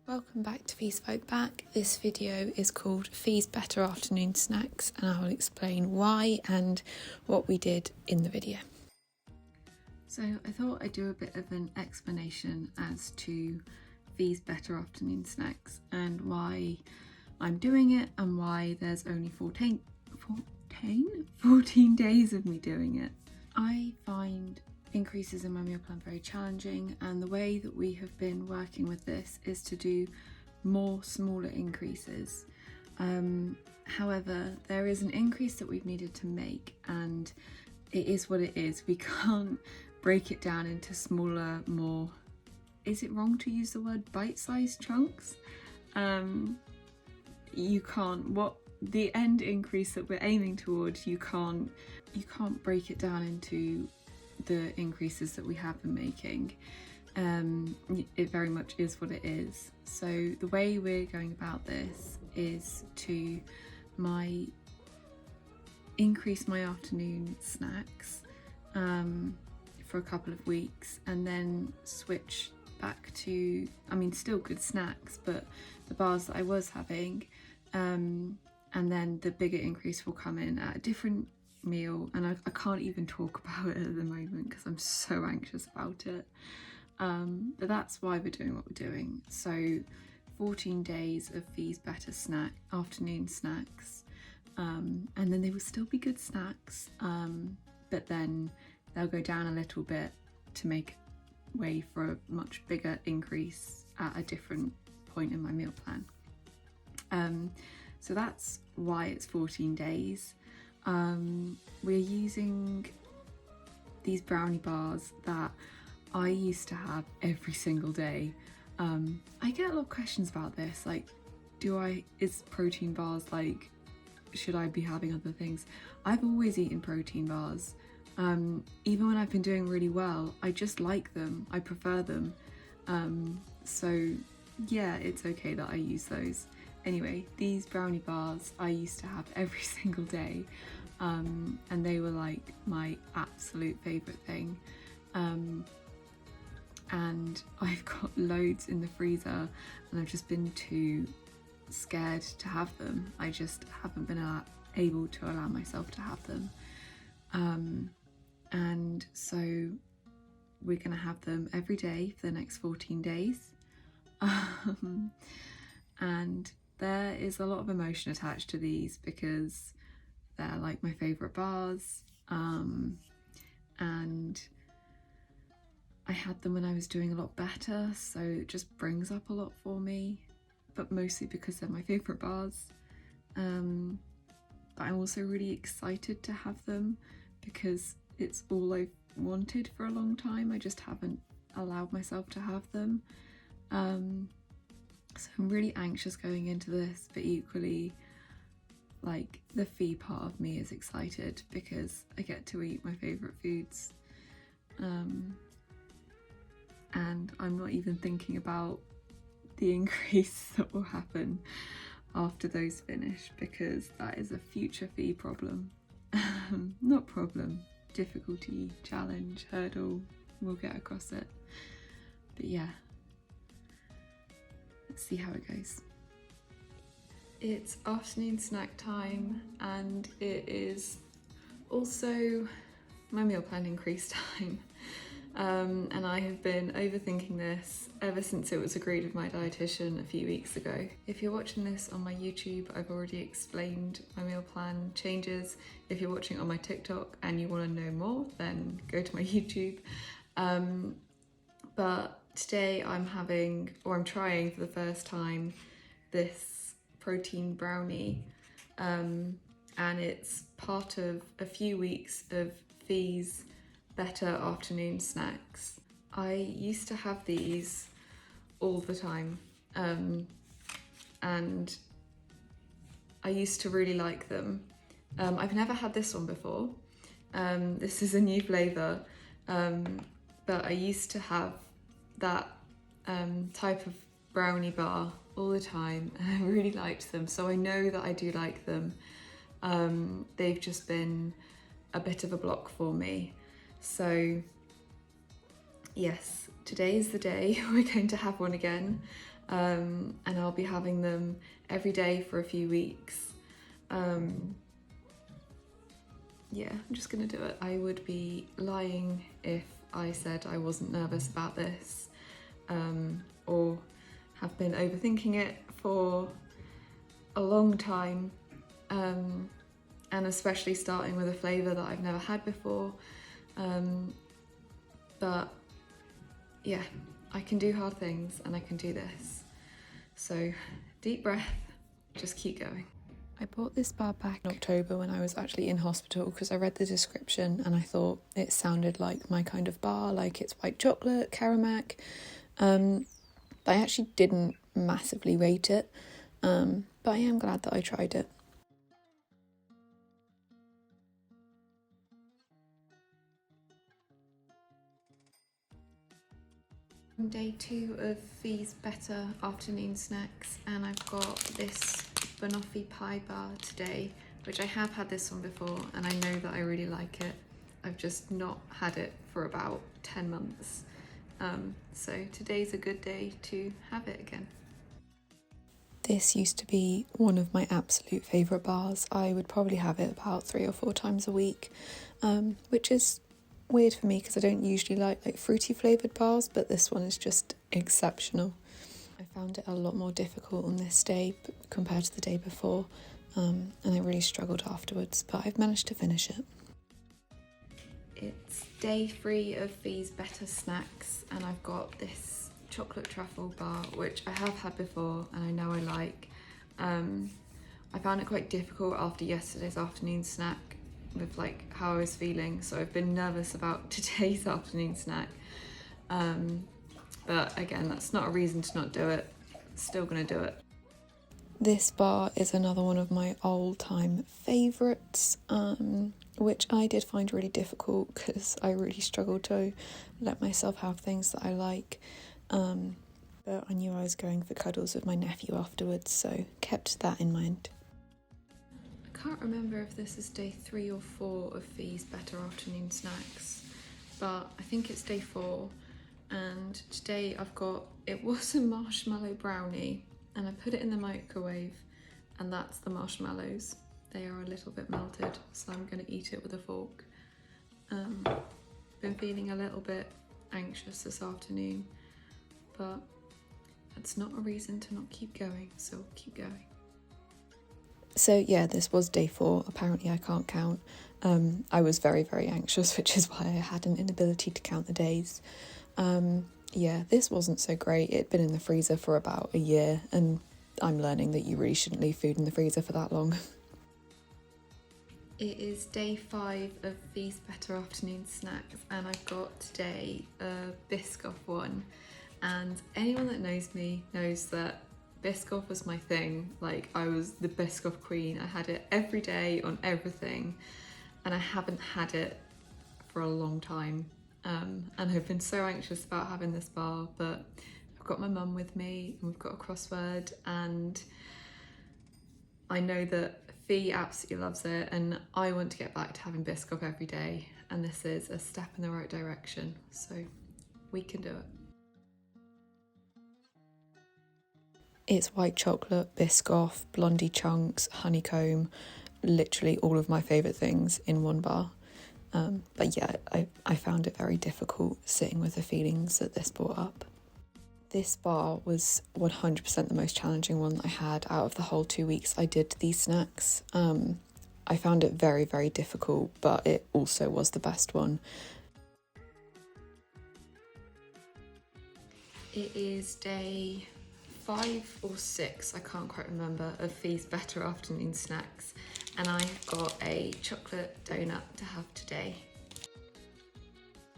Welcome back to Fee's Folk Back. This video is called Fee's Better Afternoon Snacks, and I will explain why and what we did in the video. So I thought I'd do a bit of an explanation as to Fee's Better Afternoon Snacks and why I'm doing it and why there's only 14 days of me doing it. I find increases in my meal plan very challenging, and the way that we have been working with this is to do more smaller increases. However, there is an increase that we've needed to make, and it is what it is. We can't break it down into smaller, more, is it wrong to use the word bite-sized chunks? You can't, what the end increase that we're aiming towards, you can't break it down into the increases that we have been making. It very much is what it is. So the way we're going about this is to increase my afternoon snacks for a couple of weeks, and then switch back to, still good snacks, but the bars that I was having, and then the bigger increase will come in at a different meal, and I can't even talk about it at the moment because I'm so anxious about it, but that's why we're doing what we're doing. So 14 days of Fee's Better afternoon snacks, and then they will still be good snacks, but then they'll go down a little bit to make way for a much bigger increase at a different point in my meal plan. So that's why it's 14 days. We're using these brownie bars that I used to have every single day. I get a lot of questions about this, like, is protein bars, like, should I be having other things? I've always eaten protein bars. Even when I've been doing really well, I just like them, I prefer them. So yeah, it's okay that I use those. Anyway, these brownie bars I used to have every single day, and they were like my absolute favourite thing. And I've got loads in the freezer, and I've just been too scared to have them. I just haven't been able to allow myself to have them. And so we're gonna have them every day for the next 14 days. And there is a lot of emotion attached to these because they're like my favourite bars, and I had them when I was doing a lot better, so it just brings up a lot for me, but mostly because they're my favourite bars. But I'm also really excited to have them because it's all I've wanted for a long time. I just haven't allowed myself to have them. So I'm really anxious going into this, but equally, like, the Fee part of me is excited because I get to eat my favourite foods. And I'm not even thinking about the increase that will happen after those finish, because that is a future Fee problem. Not problem, difficulty, challenge, hurdle, we'll get across it. But yeah, let's see how it goes. It's afternoon snack time, and it is also my meal plan increase time. And I have been overthinking this ever since it was agreed with my dietitian a few weeks ago. If you're watching this on my YouTube, I've already explained my meal plan changes. If you're watching on my TikTok and you want to know more, then go to my YouTube. But today I'm trying for the first time this protein brownie, and it's part of a few weeks of Fee's Better afternoon snacks. I used to have these all the time, and I used to really like them. I've never had this one before. This is a new flavour, but I used to have that type of brownie bar all the time, and I really liked them, so I know that I do like them. They've just been a bit of a block for me. So yes, today is the day we're going to have one again. and I'll be having them every day for a few weeks. Yeah, I'm just gonna do it. I would be lying if I said I wasn't nervous about this, or have been overthinking it for a long time, and especially starting with a flavour that I've never had before. But yeah, I can do hard things and I can do this. So deep breath, just keep going. I bought this bar back in October when I was actually in hospital because I read the description and I thought it sounded like my kind of bar, like it's white chocolate, caramac. But I actually didn't massively rate it, but I am glad that I tried it. Day 2 of Fee's Better afternoon snacks, and I've got this Banoffee Pie Bar today, which I have had this one before and I know that I really like it. I've just not had it for about 10 months. So today's a good day to have it again. This used to be one of my absolute favourite bars. I would probably have it about 3 or 4 times a week, which is weird for me because I don't usually like fruity flavoured bars, but this one is just exceptional. I found it a lot more difficult on this day compared to the day before, and I really struggled afterwards, but I've managed to finish it. It's day 3 of Fee's Better snacks, and I've got this chocolate truffle bar, which I have had before and I know I like. I found it quite difficult after yesterday's afternoon snack with like how I was feeling, so I've been nervous about today's afternoon snack. But again, that's not a reason to not do it. Still gonna do it. This bar is another one of my all-time favourites, which I did find really difficult because I really struggled to let myself have things that I like. But I knew I was going for cuddles with my nephew afterwards, so kept that in mind. I can't remember if this is day 3 or 4 of Fee's Better afternoon snacks, but I think it's day 4. And today it was a marshmallow brownie, and I put it in the microwave, and that's the marshmallows. They are a little bit melted, so I'm going to eat it with a fork. Been feeling a little bit anxious this afternoon, but that's not a reason to not keep going, so keep going. So yeah, this was day 4. Apparently I can't count. I was very, very anxious, which is why I had an inability to count the days. Yeah, this wasn't so great. It'd been in the freezer for about a year, and I'm learning that you really shouldn't leave food in the freezer for that long. It is day 5 of Fee's Better afternoon snacks, and I've got today a Biscoff one. And anyone that knows me knows that Biscoff was my thing. Like, I was the Biscoff queen. I had it every day on everything, and I haven't had it for a long time. And I've been so anxious about having this bar, but I've got my mum with me and we've got a crossword, and I know that Fee absolutely loves it and I want to get back to having Biscoff every day, and this is a step in the right direction, so we can do it. It's white chocolate, Biscoff, blondie chunks, honeycomb, literally all of my favourite things in one bar. But yeah, I found it very difficult sitting with the feelings that this brought up. This bar was 100% the most challenging one that I had out of the whole 2 weeks I did these snacks. I found it very, very difficult, but it also was the best one. It is day 5 or 6, I can't quite remember, of Fee's Better afternoon snacks, and I've got a chocolate donut to have today.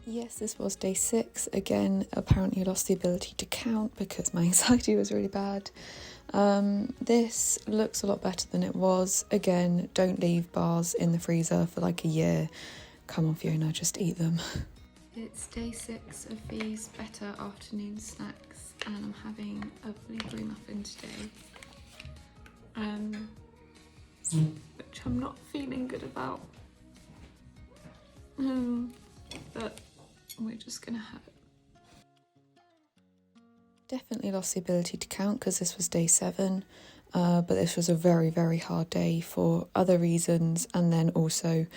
Yes, this was day 6. Again, apparently I lost the ability to count because my anxiety was really bad. This looks a lot better than it was. Again, don't leave bars in the freezer for like a year. Come on, Fiona, just eat them. It's day 6 of Fee's Better afternoon snacks, and I'm having a blueberry muffin today, which I'm not feeling good about, but we're just gonna have it. Definitely definitely lost the ability to count because this was day 7, but this was a very, very hard day for other reasons. And then also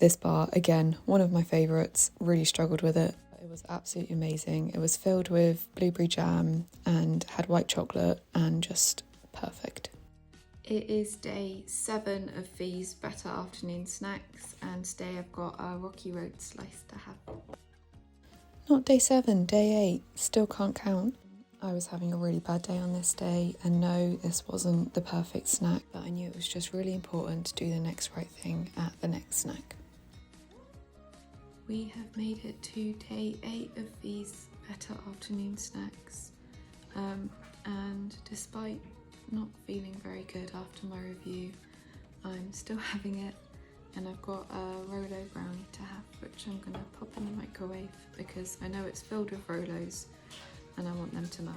this bar, again, one of my favourites, really struggled with it. It was absolutely amazing. It was filled with blueberry jam and had white chocolate and just perfect. It is day 7 of Fee's Better Afternoon Snacks, and today I've got a Rocky Road slice to have. Not day 7, day 8, still can't count. I was having a really bad day on this day, and no, this wasn't the perfect snack, but I knew it was just really important to do the next right thing at the next snack. We have made it to day 8 of Fee's Better Afternoon Snacks, and despite not feeling very good after my review, I'm still having it, and I've got a Rolo brownie to have, which I'm gonna pop in the microwave because I know it's filled with Rolos and I want them to melt.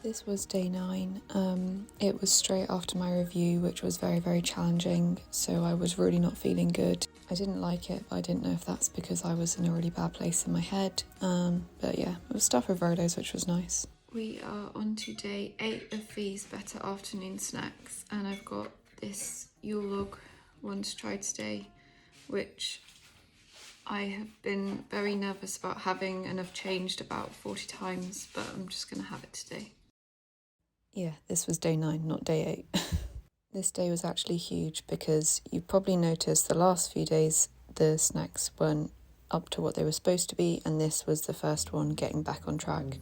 This was day 9. It was straight after my review, which was very, very challenging, so I was really not feeling good. I didn't like it, but I didn't know if that's because I was in a really bad place in my head. But yeah, it was stuffed with Rolos, which was nice. We are on to day 8 of Fee's Better Afternoon Snacks, and I've got this Yule log one to try today, which I have been very nervous about having and have changed about 40 times, but I'm just going to have it today. Yeah, this was day 9, not day 8. This day was actually huge because you probably noticed the last few days the snacks weren't up to what they were supposed to be, and this was the first one getting back on track,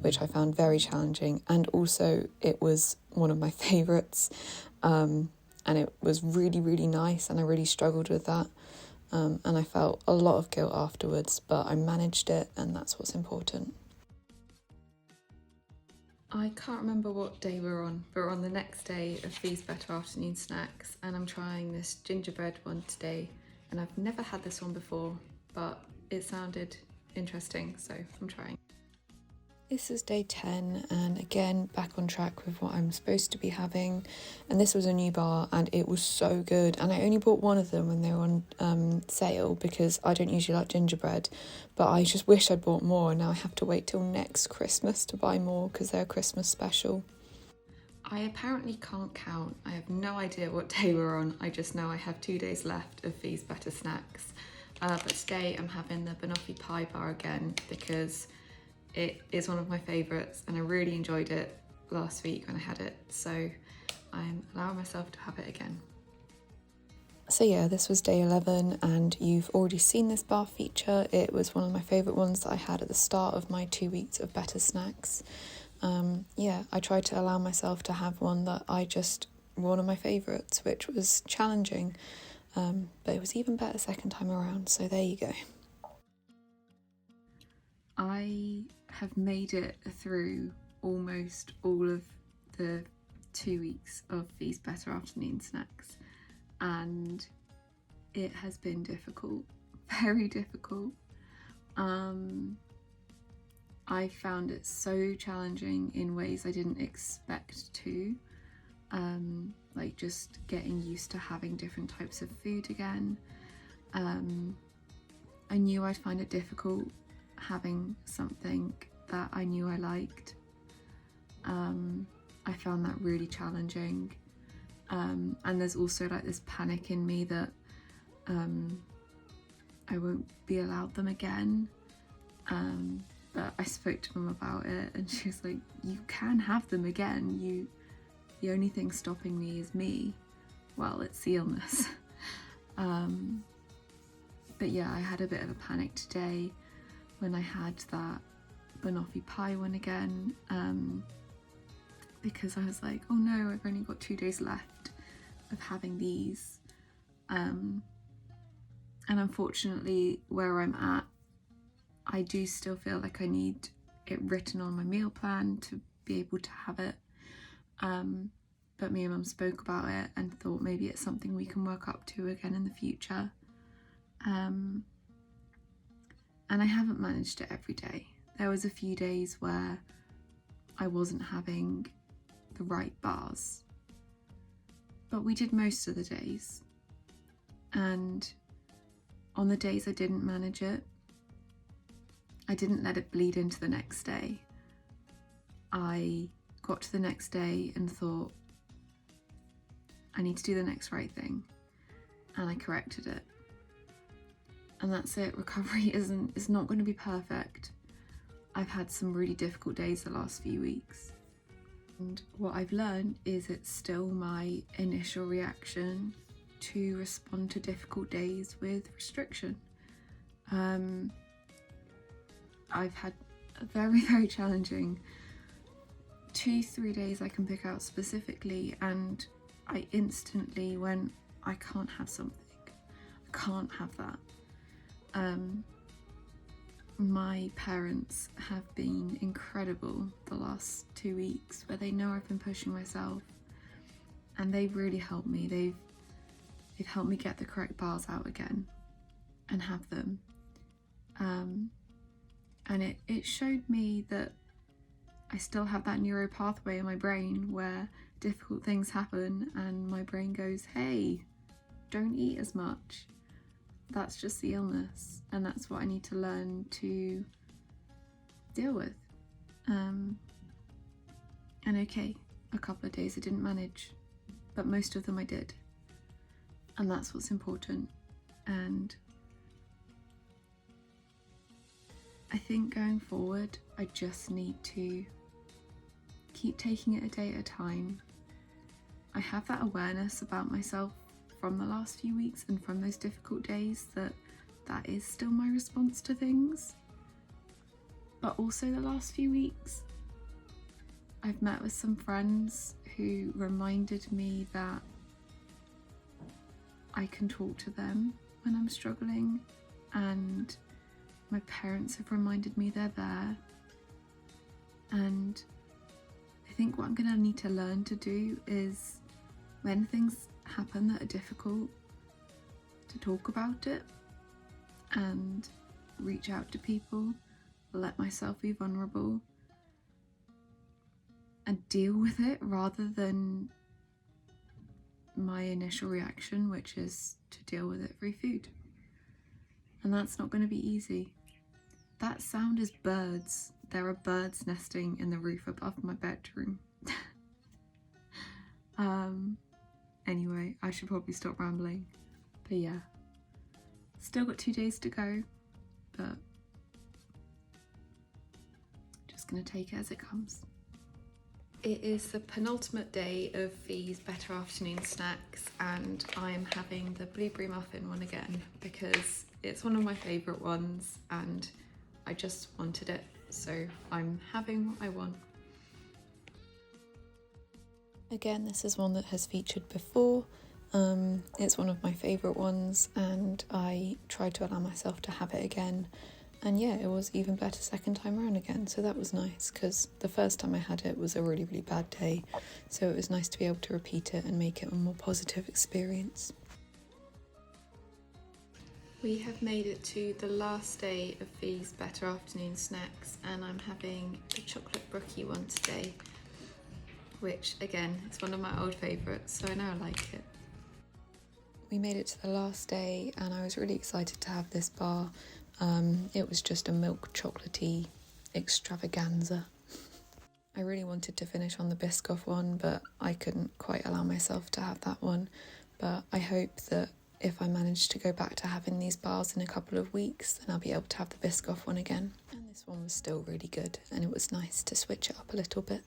which I found very challenging, and also it was one of my favourites, and it was really, really nice, and I really struggled with that, and I felt a lot of guilt afterwards, but I managed it, and that's what's important. I can't remember what day we're on, but we're on the next day of Fee's Better Afternoon Snacks, and I'm trying this gingerbread one today, and I've never had this one before, but it sounded interesting, so I'm trying. This is day 10, and again, back on track with what I'm supposed to be having, and this was a new bar, and it was so good, and I only bought one of them when they were on sale, because I don't usually like gingerbread, but I just wish I'd bought more, and now I have to wait till next Christmas to buy more, because they're a Christmas special. I apparently can't count. I have no idea what day we're on. I just know I have 2 days left of Fee's Better Snacks. But today I'm having the Banoffee Pie Bar again because it is one of my favourites and I really enjoyed it last week when I had it. So I'm allowing myself to have it again. So yeah, this was day 11 and you've already seen this bar feature. It was one of my favourite ones that I had at the start of my 2 weeks of Better Snacks. Yeah, I tried to allow myself to have one that one of my favourites, which was challenging. But it was even better second time around, so there you go. I have made it through almost all of the 2 weeks of Fee's Better Afternoon Snacks, and it has been difficult, very difficult. I found it so challenging in ways I didn't expect to. Like just getting used to having different types of food again. I knew I'd find it difficult having something that I knew I liked. I found that really challenging. And there's also like this panic in me that I won't be allowed them again. But I spoke to Mum about it and she was like, you can have them again. The only thing stopping me is me. Well, it's the illness. But yeah, I had a bit of a panic today when I had that Banoffee pie one again, because I was like, oh no, I've only got 2 days left of having these. And unfortunately, where I'm at, I do still feel like I need it written on my meal plan to be able to have it. But me and Mum spoke about it and thought maybe it's something we can work up to again in the future. And I haven't managed it every day. There was a few days where I wasn't having the right bars, but we did most of the days. And on the days I didn't manage it, I didn't let it bleed into the next day. I got to the next day and thought, I need to do the next right thing, and I corrected it. And that's it. Recovery is not going to be perfect. I've had some really difficult days the last few weeks. And what I've learned is it's still my initial reaction to respond to difficult days with restriction. I've had a very, very challenging 2-3 days I can pick out specifically, and I instantly went, I can't have something. I can't have that. My parents have been incredible the last 2 weeks, where they know I've been pushing myself, and they've really helped me. They've helped me get the correct bars out again and have them. And it showed me that I still have that neuro pathway in my brain where difficult things happen and my brain goes, hey, don't eat as much. That's just the illness, and that's what I need to learn to deal with. And okay, a couple of days I didn't manage, but most of them I did. And that's what's important. And I think going forward, I just need to keep taking it a day at a time. I have that awareness about myself from the last few weeks and from those difficult days that is still my response to things. But also the last few weeks, I've met with some friends who reminded me that I can talk to them when I'm struggling, and my parents have reminded me they're there. And I think what I'm going to need to learn to do is, when things happen that are difficult, to talk about it and reach out to people, let myself be vulnerable and deal with it, rather than my initial reaction, which is to deal with it through food. And that's not going to be easy. That sound is birds. There are birds nesting in the roof above my bedroom. Anyway, I should probably stop rambling. But yeah, still got 2 days to go, but just gonna take it as it comes. It is the penultimate day of these better afternoon snacks, and I'm having the blueberry muffin one again because it's one of my favourite ones and I just wanted it, so I'm having what I want. Again, this is one that has featured before. It's one of my favourite ones, and I tried to allow myself to have it again. And yeah, it was even better second time around again, so that was nice, because the first time I had it was a really, really bad day. So it was nice to be able to repeat it and make it a more positive experience. We have made it to the last day of these better afternoon snacks, and I'm having the chocolate brookie one today, which again, is one of my old favourites, so I know I like it. We made it to the last day and I was really excited to have this bar. It was just a milk chocolatey extravaganza. I really wanted to finish on the Biscoff one, but I couldn't quite allow myself to have that one. But I hope that if I manage to go back to having these bars in a couple of weeks, then I'll be able to have the Biscoff one again. And this one was still really good, and it was nice to switch it up a little bit.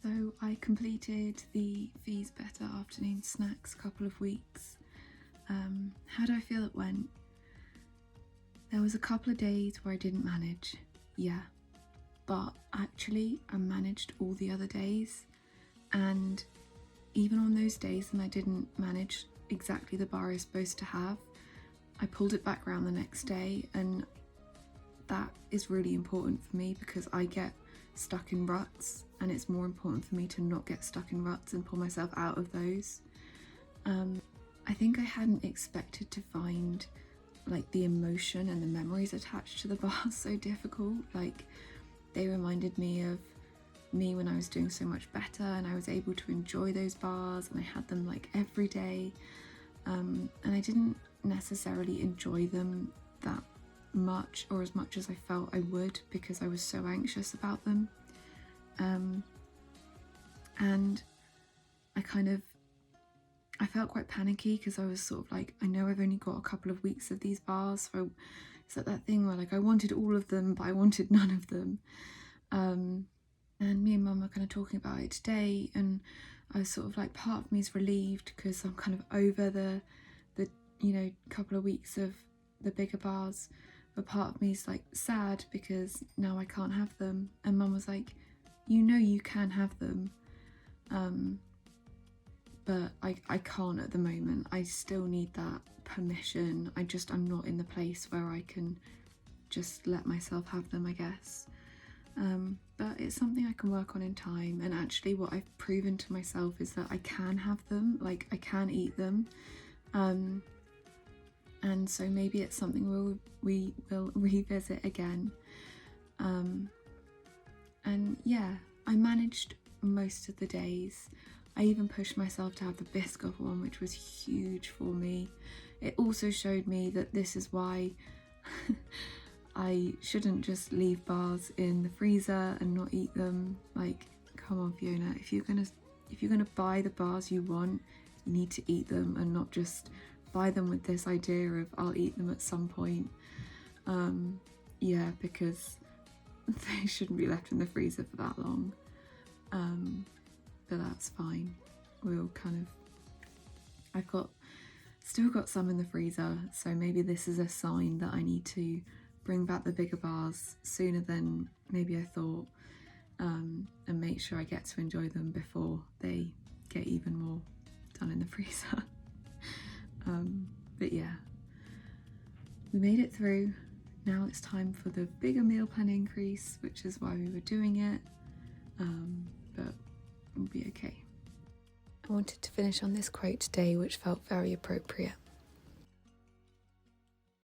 So I completed the These Better Afternoon Snacks a couple of weeks. How do I feel it went? There was a couple of days where I didn't manage, yeah. But actually I managed all the other days, and even on those days when I didn't manage exactly the bar I was supposed to have, I pulled it back around the next day, and that is really important for me because I get stuck in ruts, and it's more important for me to not get stuck in ruts and pull myself out of those. I think I hadn't expected to find like the emotion and the memories attached to the bars so difficult. Like, they reminded me of me when I was doing so much better and I was able to enjoy those bars and I had them like every day, and I didn't necessarily enjoy them that much or as much as I felt I would, because I was so anxious about them. And I felt quite panicky because I was sort of like, I know I've only got a couple of weeks of these bars, so it's like that thing where like I wanted all of them but I wanted none of them. And me and Mum were kind of talking about it today, and I was sort of like, part of me is relieved because I'm kind of over the you know, couple of weeks of the bigger bars, but part of me is like sad because now I can't have them. And Mum was like, you know you can have them, but I can't at the moment. I still need that permission. I'm not in the place where I can just let myself have them, I guess. But it's something I can work on in time, and actually what I've proven to myself is that I can have them, like I can eat them, and so maybe it's something we will revisit again. And yeah, I managed most of the days. I even pushed myself to have the biscuit one, which was huge for me. It also showed me that this is why I shouldn't just leave bars in the freezer and not eat them. Like, come on, Fiona, if you're gonna buy the bars you want, you need to eat them and not just buy them with this idea of I'll eat them at some point. Yeah, because they shouldn't be left in the freezer for that long. But that's fine. We'll kind of, still got some in the freezer, so maybe this is a sign that I need to bring back the bigger bars sooner than maybe I thought, and make sure I get to enjoy them before they get even more done in the freezer. But yeah, we made it through. Now it's time for the bigger meal plan increase, which is why we were doing it, but we'll be okay. I wanted to finish on this quote today, which felt very appropriate.